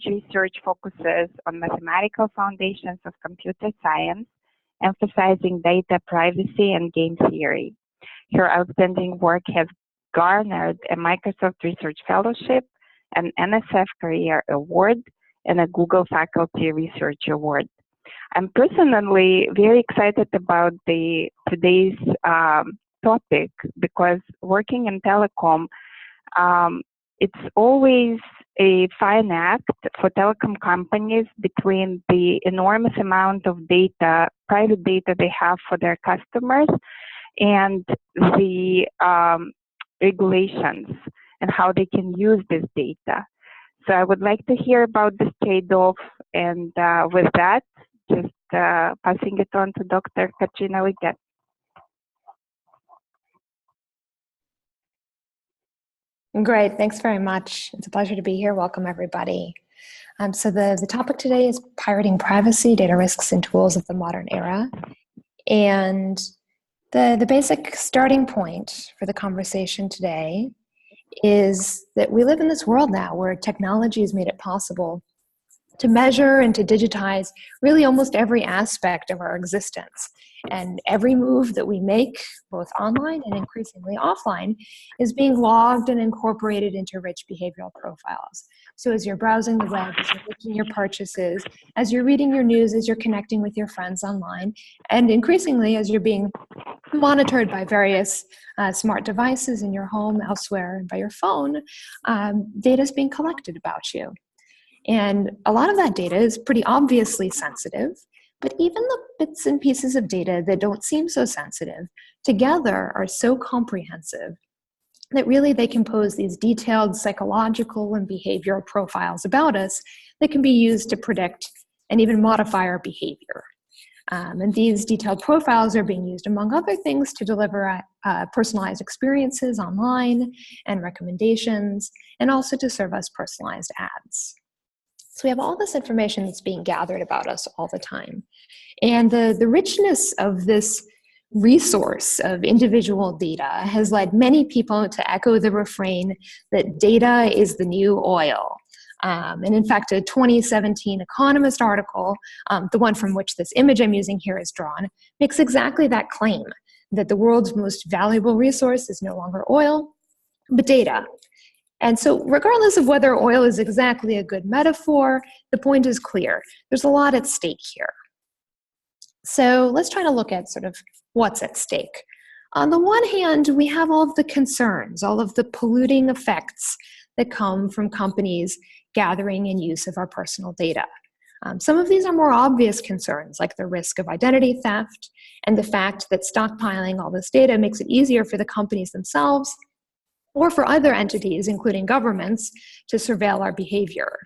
research focuses on mathematical foundations of computer science, emphasizing data privacy and game theory. Her outstanding work has garnered a Microsoft Research Fellowship, an NSF Career Award, and a Google Faculty Research Award. I'm personally very excited about today's topic because working in telecom, it's always a fine act for telecom companies between the enormous amount of data, private data they have for their customers, and the regulations and how they can use this data. So I would like to hear about this trade-off, and with that, just passing it on to Dr. Katrina Ligett. Great, thanks very much. It's a pleasure to be here. Welcome, everybody. So the topic today is pirating privacy, data risks, and tools of the modern era. And the basic starting point for the conversation today is that we live in this world now where technology has made it possible to measure and to digitize really almost every aspect of our existence. And every move that we make, both online and increasingly offline, is being logged and incorporated into rich behavioral profiles. So as you're browsing the web, as you're making your purchases, as you're reading your news, as you're connecting with your friends online, and increasingly as you're being monitored by various smart devices in your home, elsewhere, and by your phone, data is being collected about you. And a lot of that data is pretty obviously sensitive, but even the bits and pieces of data that don't seem so sensitive together are so comprehensive that really they compose these detailed psychological and behavioral profiles about us that can be used to predict and even modify our behavior. And these detailed profiles are being used, among other things, to deliver personalized experiences online and recommendations, and also to serve us personalized ads. So we have all this information that's being gathered about us all the time. And the richness of this resource of individual data has led many people to echo the refrain that data is the new oil. And in fact, a 2017 Economist article, the one from which this image I'm using here is drawn, makes exactly that claim, that the world's most valuable resource is no longer oil, but data. And so regardless of whether oil is exactly a good metaphor, the point is clear. There's a lot at stake here. So let's try to look at sort of what's at stake. On the one hand, we have all of the concerns, all of the polluting effects that come from companies gathering and use of our personal data. Some of these are more obvious concerns, like the risk of identity theft and the fact that stockpiling all this data makes it easier for the companies themselves or for other entities, including governments, to surveil our behavior.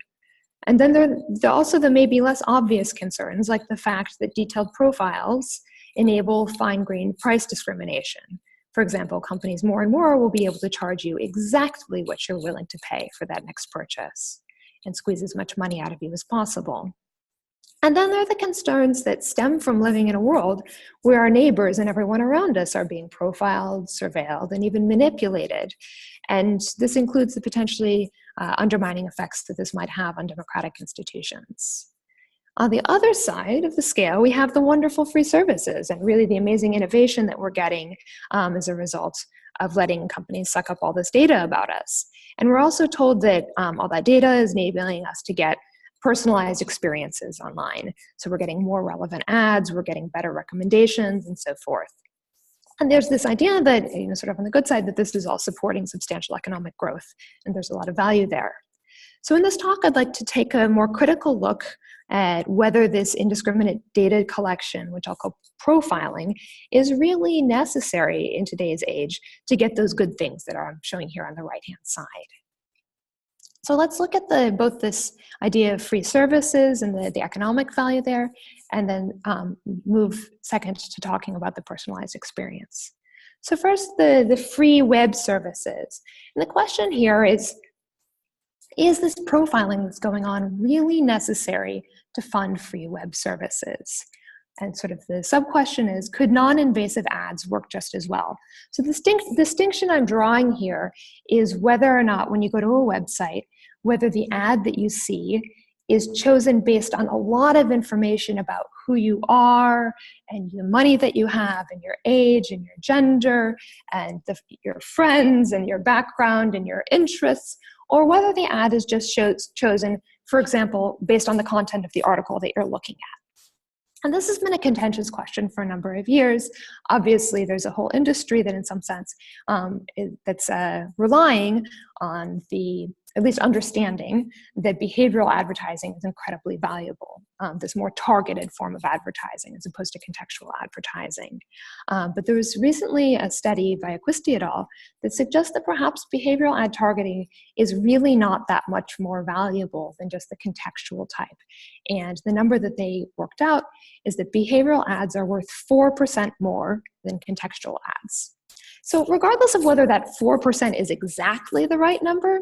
And then there are also the maybe less obvious concerns, like the fact that detailed profiles enable fine-grained price discrimination. For example, companies more and more will be able to charge you exactly what you're willing to pay for that next purchase and squeeze as much money out of you as possible. And then there are the concerns that stem from living in a world where our neighbors and everyone around us are being profiled, surveilled, and even manipulated. And this includes the potentially undermining effects that this might have on democratic institutions. On the other side of the scale, we have the wonderful free services and really the amazing innovation that we're getting as a result of letting companies suck up all this data about us. And we're also told that all that data is enabling us to get personalized experiences online. So we're getting more relevant ads, we're getting better recommendations, and so forth. And there's this idea that, sort of on the good side, that this is all supporting substantial economic growth, and there's a lot of value there. So in this talk, I'd like to take a more critical look at whether this indiscriminate data collection, which I'll call profiling, is really necessary in today's age to get those good things that I'm showing here on the right-hand side. So let's look at both this idea of free services and the economic value there, and then move second to talking about the personalized experience. So first, the free web services. And the question here is this profiling that's going on really necessary to fund free web services? And sort of the sub-question is, could non-invasive ads work just as well? So the distinction I'm drawing here is whether or not when you go to a website, whether the ad that you see is chosen based on a lot of information about who you are and the money that you have and your age and your gender and your friends and your background and your interests, or whether the ad is just chosen, for example, based on the content of the article that you're looking at. And this has been a contentious question for a number of years. Obviously, there's a whole industry that in some sense that's relying on at least understanding that behavioral advertising is incredibly valuable, this more targeted form of advertising as opposed to contextual advertising. But there was recently a study by Acquisti et al. That suggests that perhaps behavioral ad targeting is really not that much more valuable than just the contextual type. And the number that they worked out is that behavioral ads are worth 4% more than contextual ads. So regardless of whether that 4% is exactly the right number,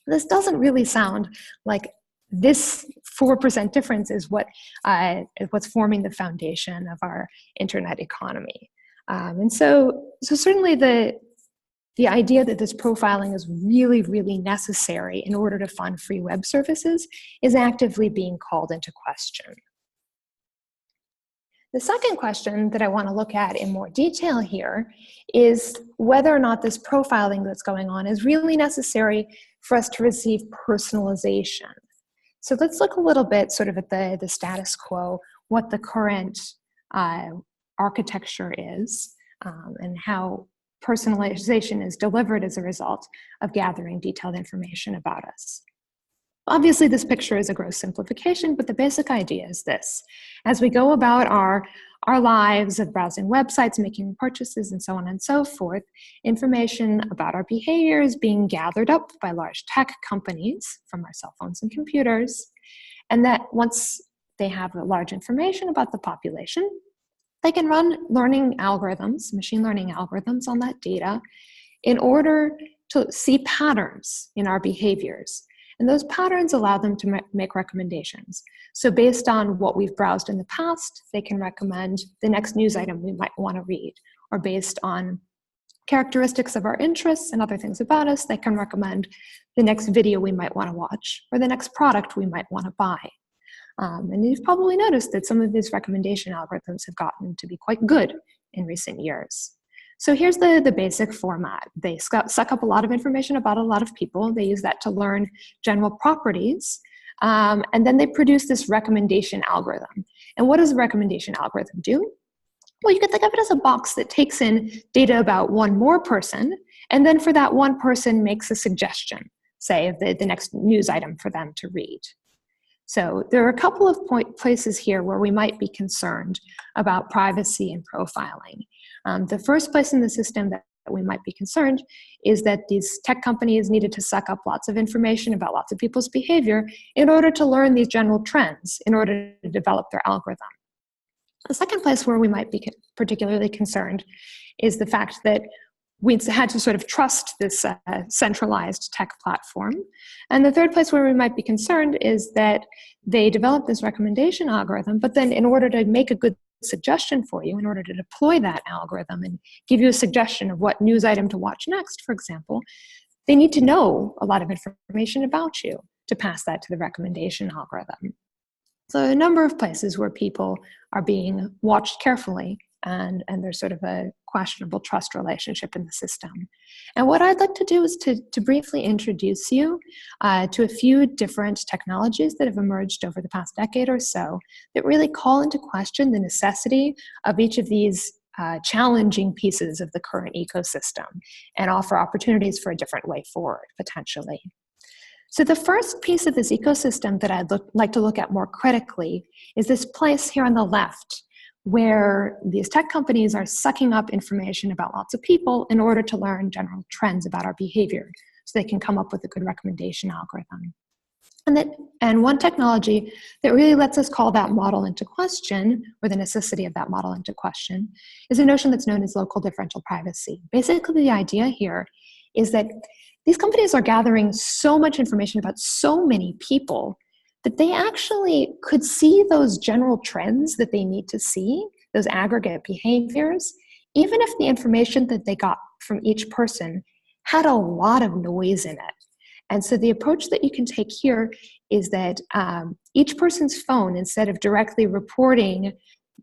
this doesn't really sound like this 4% difference is what's forming the foundation of our internet economy. And so certainly the idea that this profiling is really, really necessary in order to fund free web services is actively being called into question. The second question that I want to look at in more detail here is whether or not this profiling that's going on is really necessary for us to receive personalization. So let's look a little bit sort of at the status quo, what the current architecture is, and how personalization is delivered as a result of gathering detailed information about us. Obviously, this picture is a gross simplification, but the basic idea is this. As we go about our lives of browsing websites, making purchases, and so on and so forth, information about our behavior is being gathered up by large tech companies from our cell phones and computers. And that once they have large information about the population, they can run learning algorithms, machine learning algorithms on that data in order to see patterns in our behaviors. And those patterns allow them to make recommendations. So based on what we've browsed in the past, they can recommend the next news item we might want to read. Or based on characteristics of our interests and other things about us, they can recommend the next video we might want to watch or the next product we might want to buy. And you've probably noticed that some of these recommendation algorithms have gotten to be quite good in recent years. So here's the basic format. They suck up a lot of information about a lot of people. They use that to learn general properties. And then they produce this recommendation algorithm. And what does a recommendation algorithm do? Well, you could think of it as a box that takes in data about one more person, and then for that one person makes a suggestion, say, of the next news item for them to read. So there are a couple of places here where we might be concerned about privacy and profiling. The first place in the system that we might be concerned is that these tech companies needed to suck up lots of information about lots of people's behavior in order to learn these general trends, in order to develop their algorithm. The second place where we might be particularly concerned is the fact that we had to sort of trust this centralized tech platform. And the third place where we might be concerned is that they developed this recommendation algorithm, but then in order to make a good suggestion for you, in order to deploy that algorithm and give you a suggestion of what news item to watch next, for example, they need to know a lot of information about you to pass that to the recommendation algorithm. So a number of places where people are being watched carefully, and there's sort of a questionable trust relationship in the system. And what I'd like to do is to briefly introduce you to a few different technologies that have emerged over the past decade or so that really call into question the necessity of each of these challenging pieces of the current ecosystem and offer opportunities for a different way forward, potentially. So the first piece of this ecosystem that I'd like to look at more critically is this place here on the left, where these tech companies are sucking up information about lots of people in order to learn general trends about our behavior so they can come up with a good recommendation algorithm. And one technology that really lets us call that model into question, or the necessity of that model into question, is a notion that's known as local differential privacy. Basically, the idea here is that these companies are gathering so much information about so many people that they actually could see those general trends that they need to see, those aggregate behaviors, even if the information that they got from each person had a lot of noise in it. And so the approach that you can take here is that each person's phone, instead of directly reporting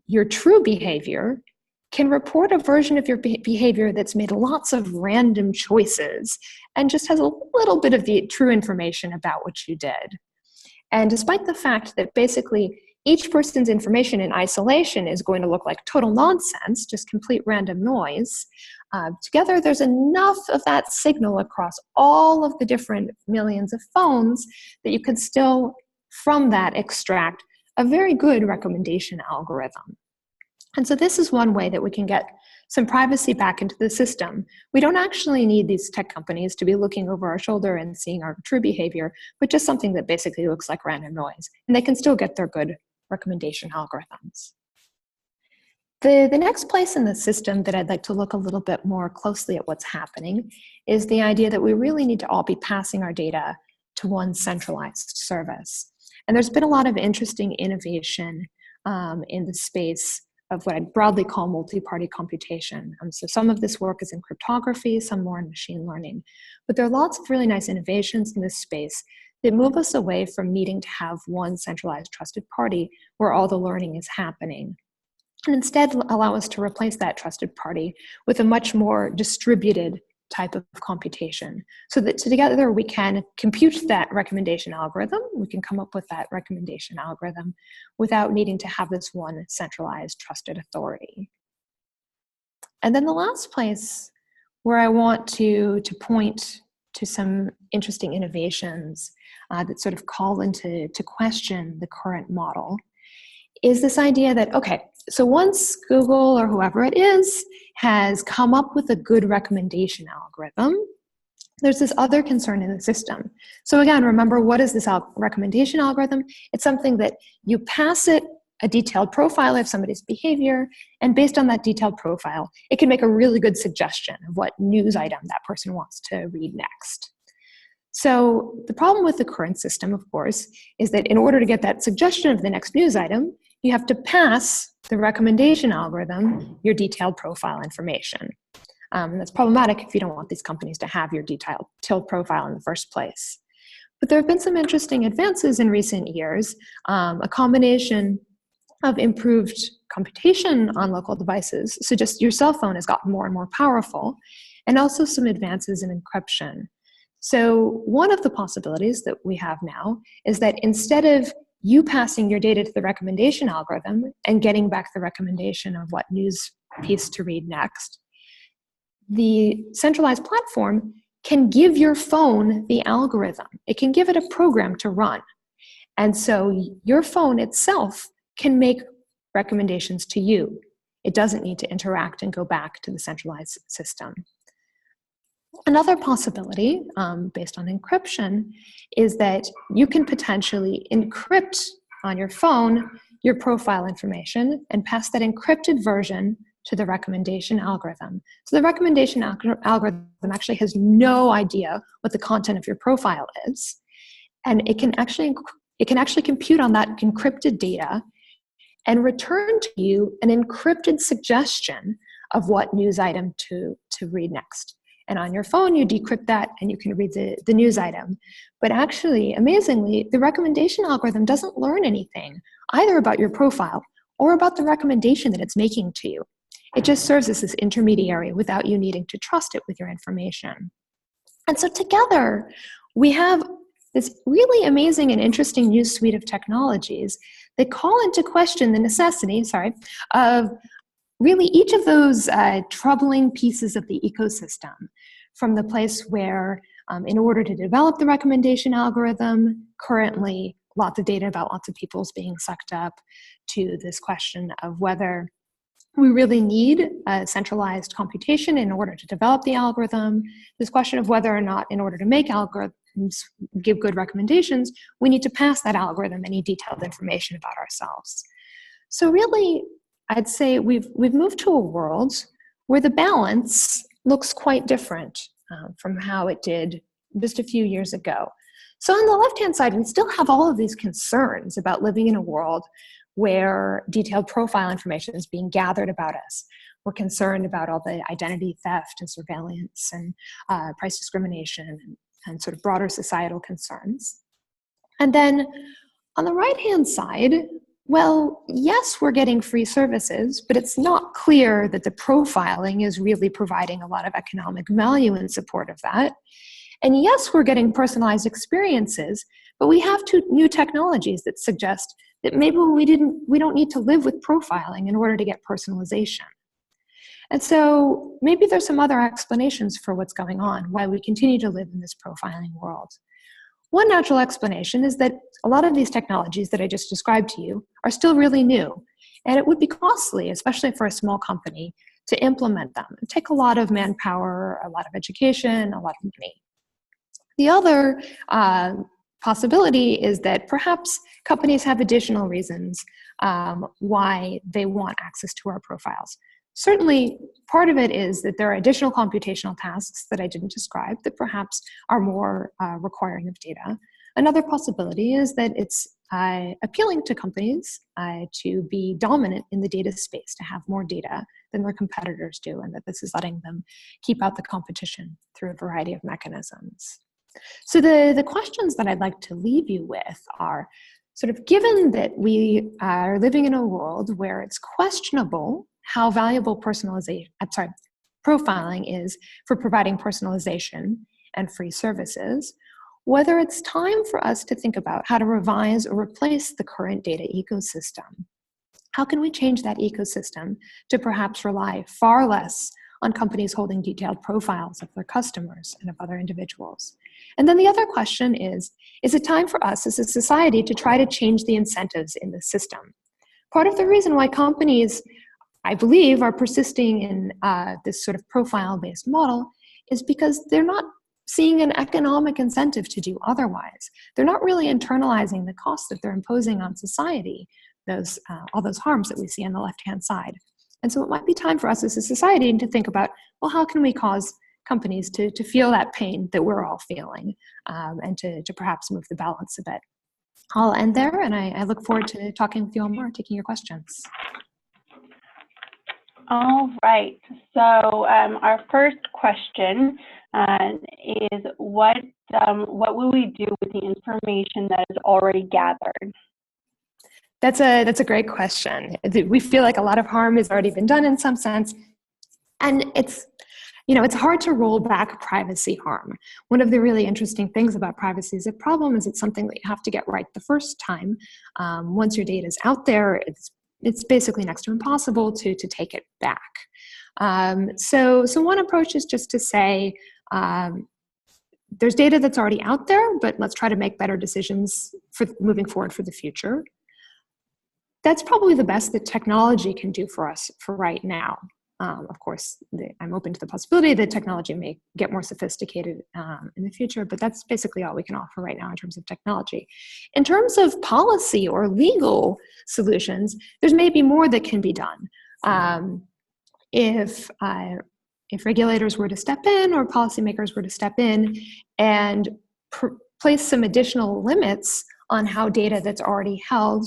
your true behavior, can report a version of your behavior that's made lots of random choices and just has a little bit of the true information about what you did. And despite the fact that basically each person's information in isolation is going to look like total nonsense, just complete random noise, together there's enough of that signal across all of the different millions of phones that you can still, from that, extract a very good recommendation algorithm. And so this is one way that we can get some privacy back into the system. We don't actually need these tech companies to be looking over our shoulder and seeing our true behavior, but just something that basically looks like random noise. And they can still get their good recommendation algorithms. The next place in the system that I'd like to look a little bit more closely at what's happening is the idea that we really need to all be passing our data to one centralized service. And there's been a lot of interesting innovation in the space of what I'd broadly call multi-party computation. So some of this work is in cryptography, some more in machine learning. But there are lots of really nice innovations in this space that move us away from needing to have one centralized trusted party where all the learning is happening, and instead allow us to replace that trusted party with a much more distributed type of computation, so that together we can compute that recommendation algorithm, we can come up with that recommendation algorithm without needing to have this one centralized trusted authority. And then the last place where I want to point to some interesting innovations that sort of call into question the current model is this idea that, okay, so once Google or whoever it is has come up with a good recommendation algorithm, there's this other concern in the system. So again, remember, what is this recommendation algorithm? It's something that you pass it a detailed profile of somebody's behavior, and based on that detailed profile, it can make a really good suggestion of what news item that person wants to read next. So the problem with the current system, of course, is that in order to get that suggestion of the next news item, you have to pass the recommendation algorithm your detailed profile information. That's problematic if you don't want these companies to have your detailed profile in the first place. But there have been some interesting advances in recent years, a combination of improved computation on local devices, so just your cell phone has gotten more and more powerful, and also some advances in encryption. So one of the possibilities that we have now is that instead of you passing your data to the recommendation algorithm and getting back the recommendation of what news piece to read next, the centralized platform can give your phone the algorithm. It can give it a program to run. And so your phone itself can make recommendations to you. It doesn't need to interact and go back to the centralized system. Another possibility, based on encryption, is that you can potentially encrypt on your phone your profile information and pass that encrypted version to the recommendation algorithm. So the recommendation algorithm actually has no idea what the content of your profile is, and it can actually compute on that encrypted data and return to you an encrypted suggestion of what news item to read next. And on your phone, you decrypt that and you can read the news item. But actually, amazingly, the recommendation algorithm doesn't learn anything either about your profile or about the recommendation that it's making to you. It just serves as this intermediary without you needing to trust it with your information. And so together, we have this really amazing and interesting new suite of technologies that call into question the necessity, of really each of those troubling pieces of the ecosystem, from the place where in order to develop the recommendation algorithm, currently lots of data about lots of people is being sucked up, to this question of whether we really need a centralized computation in order to develop the algorithm, this question of whether or not in order to make algorithms give good recommendations, we need to pass that algorithm any detailed information about ourselves. So really, I'd say we've moved to a world where the balance looks quite different from how it did just a few years ago. So on the left-hand side, we still have all of these concerns about living in a world where detailed profile information is being gathered about us. We're concerned about all the identity theft and surveillance and price discrimination and sort of broader societal concerns. And then on the right-hand side, well, yes, we're getting free services, but it's not clear that the profiling is really providing a lot of economic value in support of that. And yes, we're getting personalized experiences, but we have two new technologies that suggest that maybe we don't need to live with profiling in order to get personalization. And so maybe there's some other explanations for what's going on, why we continue to live in this profiling world. One natural explanation is that a lot of these technologies that I just described to you are still really new, and it would be costly, especially for a small company, to implement them. It takes a lot of manpower, a lot of education, a lot of money. The other possibility is that perhaps companies have additional reasons why they want access to our profiles. Certainly, part of it is that there are additional computational tasks that I didn't describe that perhaps are more requiring of data. Another possibility is that it's appealing to companies to be dominant in the data space, to have more data than their competitors do, and that this is letting them keep out the competition through a variety of mechanisms. So the questions that I'd like to leave you with are sort of, given that we are living in a world where it's questionable how valuable profiling is for providing personalization and free services, whether it's time for us to think about how to revise or replace the current data ecosystem. How can we change that ecosystem to perhaps rely far less on companies holding detailed profiles of their customers and of other individuals? And then the other question is it time for us as a society to try to change the incentives in the system? Part of the reason why companies, I believe, are persisting in this sort of profile-based model is because they're not seeing an economic incentive to do otherwise. They're not really internalizing the costs that they're imposing on society, all those harms that we see on the left-hand side. And so it might be time for us as a society to think about, well, how can we cause companies to feel that pain that we're all feeling, and to perhaps move the balance a bit. I'll end there, and I look forward to talking with you all more, taking your questions. All right, so our first question is what will we do with the information that is already gathered? That's a great question. We feel like a lot of harm has already been done in some sense, and it's hard to roll back privacy harm. One of the really interesting things about privacy is a problem is it's something that you have to get right the first time. Once your data is out there, it's basically next to impossible to take it back. So one approach is just to say, there's data that's already out there, but let's try to make better decisions for moving forward for the future. That's probably the best that technology can do for us for right now. Of course, I'm open to the possibility that technology may get more sophisticated in the future, but that's basically all we can offer right now in terms of technology. In terms of policy or legal solutions, there's maybe more that can be done. If regulators were to step in or policymakers were to step in and place some additional limits on how data that's already held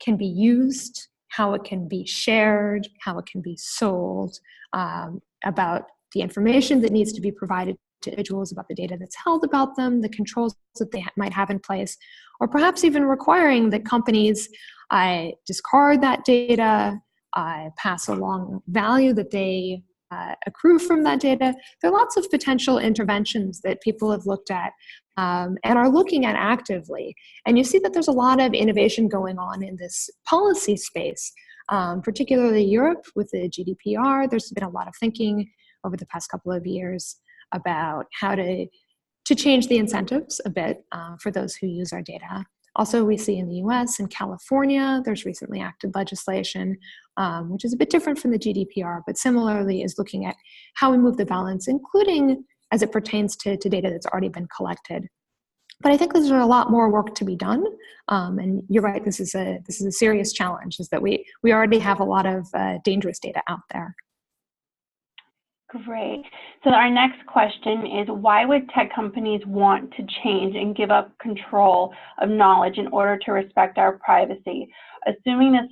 can be used, how it can be shared, how it can be sold, about the information that needs to be provided to individuals about the data that's held about them, the controls that they might have in place, or perhaps even requiring that companies discard that data, pass along value that they accrue from that data. There are lots of potential interventions that people have looked at and are looking at actively. And you see that there's a lot of innovation going on in this policy space, particularly Europe with the GDPR. There's been a lot of thinking over the past couple of years about how to change the incentives a bit for those who use our data. Also, we see in the US and California, there's recently acted legislation, which is a bit different from the GDPR, but similarly is looking at how we move the balance, including as it pertains to data that's already been collected. But I think there's a lot more work to be done. And you're right, this is a serious challenge, is that we already have a lot of dangerous data out there. Great. So our next question is, why would tech companies want to change and give up control of knowledge in order to respect our privacy? Assuming this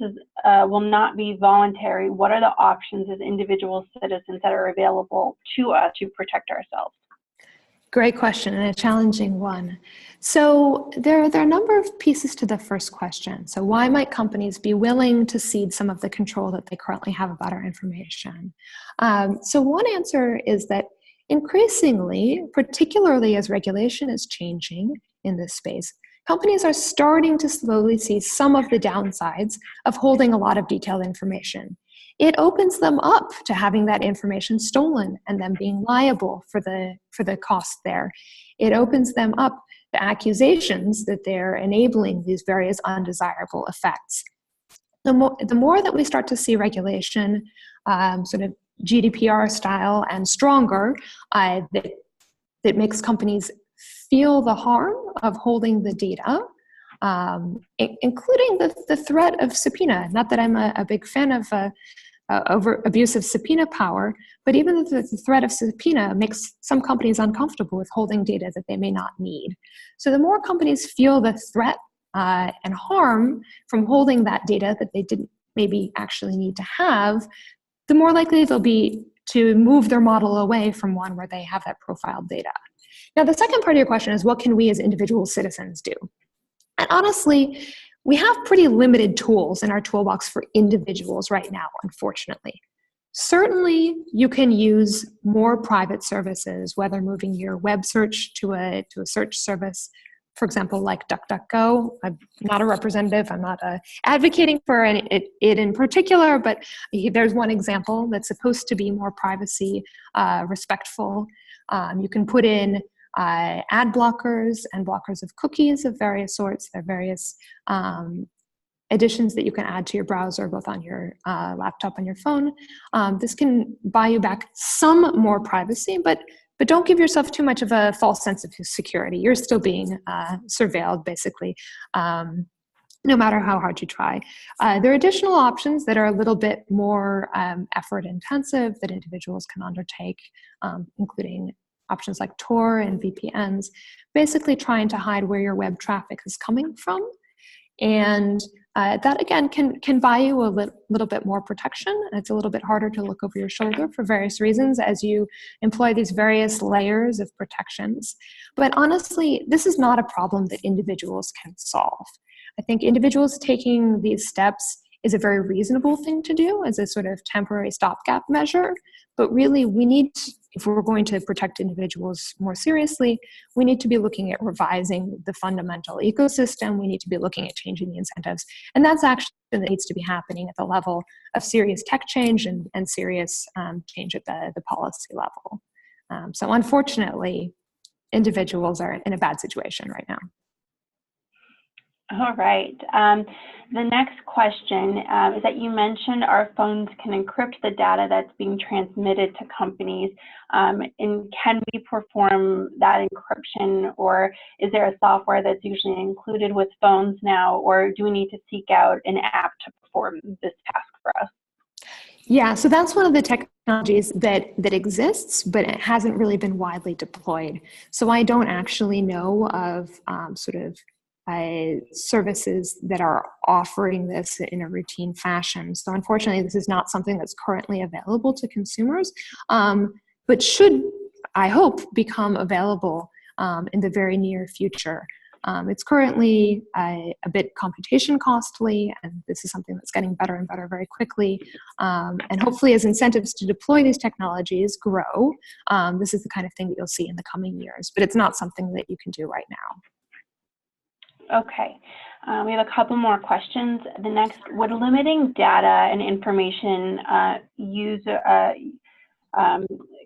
will not be voluntary, what are the options as individual citizens that are available to us to protect ourselves? Great question, and a challenging one. So there are a number of pieces to the first question. So why might companies be willing to cede some of the control that they currently have about our information? So one answer is that increasingly, particularly as regulation is changing in this space, companies are starting to slowly see some of the downsides of holding a lot of detailed information. It opens them up to having that information stolen and them being liable for the cost there. It opens them up to accusations that they're enabling these various undesirable effects. The more that we start to see regulation, sort of GDPR style and stronger, that makes companies feel the harm of holding the data, including the threat of subpoena. Not that I'm a big fan of over abuse of subpoena power, but even the threat of subpoena makes some companies uncomfortable with holding data that they may not need. So the more companies feel the threat and harm from holding that data that they didn't maybe actually need to have, the more likely they'll be to move their model away from one where they have that profiled data. Now, the second part of your question is, what can we as individual citizens do? And honestly, we have pretty limited tools in our toolbox for individuals right now, unfortunately. Certainly, you can use more private services, whether moving your web search to a search service, for example, like DuckDuckGo. I'm not a representative. I'm not advocating for it in particular, but there's one example that's supposed to be more privacy respectful. You can put in ad blockers and blockers of cookies of various sorts. There are various additions that you can add to your browser, both on your laptop and your phone. This can buy you back some more privacy, but don't give yourself too much of a false sense of security. You're still being surveilled, basically, no matter how hard you try. There are additional options that are a little bit more effort intensive that individuals can undertake, including options like Tor and VPNs, basically trying to hide where your web traffic is coming from. And that, again, can buy you a little bit more protection. It's a little bit harder to look over your shoulder for various reasons as you employ these various layers of protections. But honestly, this is not a problem that individuals can solve. I think individuals taking these steps is a very reasonable thing to do as a sort of temporary stopgap measure. But really, we need, if we're going to protect individuals more seriously, we need to be looking at revising the fundamental ecosystem. We need to be looking at changing the incentives. And that's actually that needs to be happening at the level of serious tech change and serious change at the policy level. So unfortunately, individuals are in a bad situation right now. All right. The next question is that you mentioned our phones can encrypt the data that's being transmitted to companies. And can we perform that encryption, or is there a software that's usually included with phones now, or do we need to seek out an app to perform this task for us? Yeah, so that's one of the technologies that exists, but it hasn't really been widely deployed. So I don't actually know of services that are offering this in a routine fashion. So unfortunately, this is not something that's currently available to consumers, but should, I hope, become available in the very near future. It's currently a bit computation costly, and this is something that's getting better and better very quickly. And hopefully, as incentives to deploy these technologies grow, this is the kind of thing that you'll see in the coming years. But it's not something that you can do right now. Okay, we have a couple more questions. The next, would limiting data and information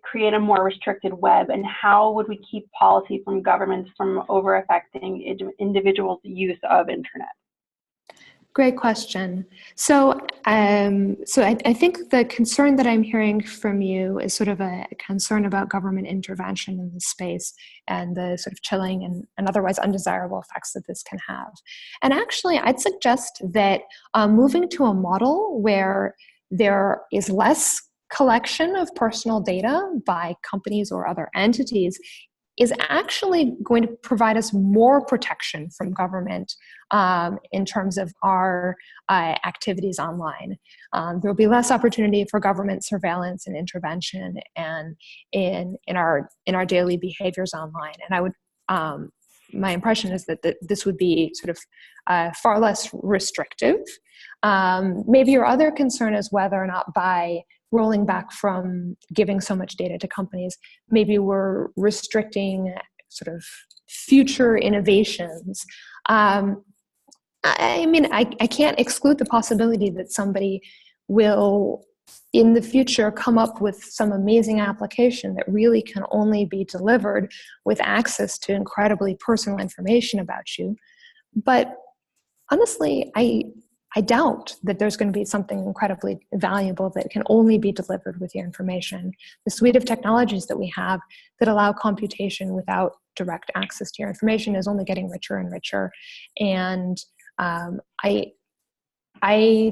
create a more restricted web, and how would we keep policy from governments from over-affecting individuals' use of internet? Great question. So I think the concern that I'm hearing from you is sort of a concern about government intervention in the space and the sort of chilling and otherwise undesirable effects that this can have. And actually, I'd suggest that moving to a model where there is less collection of personal data by companies or other entities is actually going to provide us more protection from government in terms of our activities online. There will be less opportunity for government surveillance and intervention and in our daily behaviors online. And I would, my impression is that this would be sort of far less restrictive. Maybe your other concern is whether or not by rolling back from giving so much data to companies, maybe we're restricting sort of future innovations. I mean, I can't exclude the possibility that somebody will, in the future, come up with some amazing application that really can only be delivered with access to incredibly personal information about you. But honestly, I doubt that there's going to be something incredibly valuable that can only be delivered with your information. The suite of technologies that we have that allow computation without direct access to your information is only getting richer and richer. And I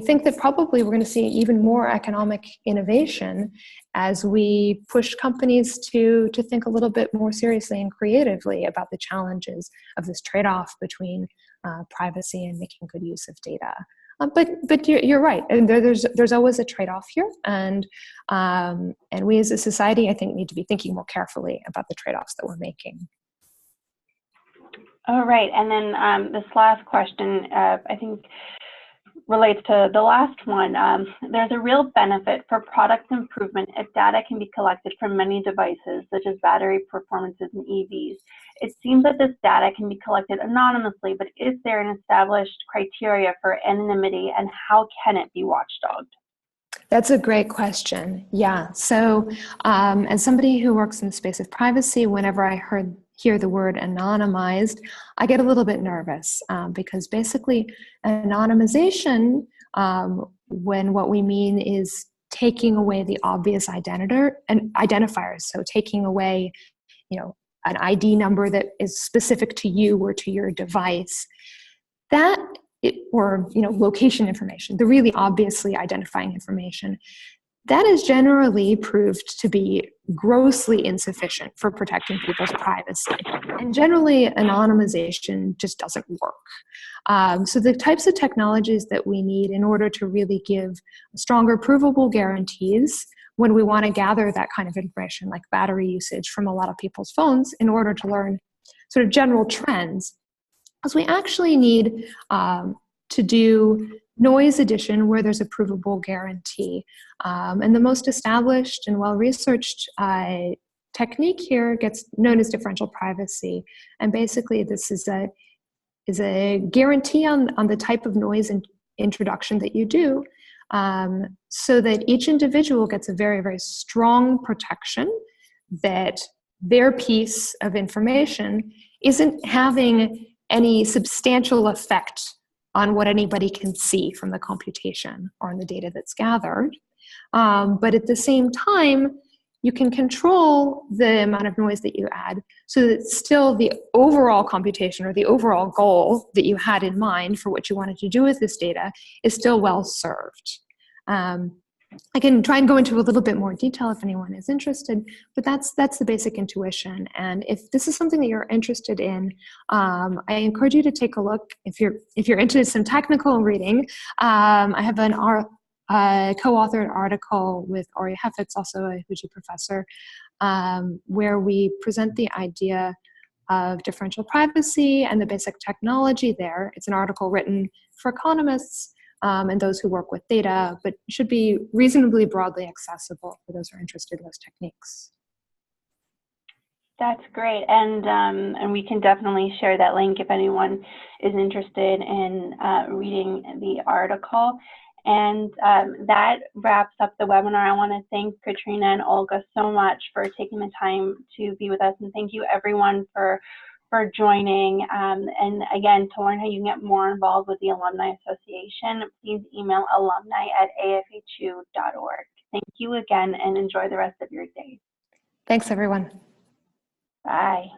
think that probably we're going to see even more economic innovation as we push companies to think a little bit more seriously and creatively about the challenges of this trade-off between privacy and making good use of data. But you're right, and there's always a trade-off here, and we as a society, I think, need to be thinking more carefully about the trade-offs that we're making. All right, and then this last question, I think, relates to the last one. There's a real benefit for product improvement if data can be collected from many devices, such as battery performances and EVs. It seems that this data can be collected anonymously, but is there an established criteria for anonymity, and how can it be watchdogged? That's a great question. Yeah. So as somebody who works in the space of privacy, whenever I hear the word anonymized, I get a little bit nervous because basically anonymization, when what we mean is taking away the obvious identifiers, so taking away, an ID number that is specific to you or to your device, or location information, the really obviously identifying information, that is generally proved to be grossly insufficient for protecting people's privacy. And generally, anonymization just doesn't work. So the types of technologies that we need in order to really give stronger provable guarantees when we want to gather that kind of information, like battery usage from a lot of people's phones, in order to learn sort of general trends, because we actually need to do noise addition where there's a provable guarantee. And the most established and well-researched technique here gets known as differential privacy. And basically this is a guarantee on the type of noise introduction that you do, so that each individual gets a very, very strong protection that their piece of information isn't having any substantial effect on what anybody can see from the computation or on the data that's gathered. But at the same time, you can control the amount of noise that you add so that still the overall computation or the overall goal that you had in mind for what you wanted to do with this data is still well served. I can try and go into a little bit more detail if anyone is interested, but that's the basic intuition. And if this is something that you're interested in, I encourage you to take a look. If you're into some technical reading, I have an co-authored article with Ori Hefetz, also a Huji professor, where we present the idea of differential privacy and the basic technology there. It's an article written for economists and those who work with data, but should be reasonably broadly accessible for those who are interested in those techniques. That's great, and we can definitely share that link if anyone is interested in reading the article. And that wraps up the webinar. I want to thank Katrina and Olga so much for taking the time to be with us, and thank you everyone for joining. And again, to learn how you can get more involved with the Alumni Association, please email alumni@afhu.org. Thank you again, and enjoy the rest of your day. Thanks, everyone. Bye.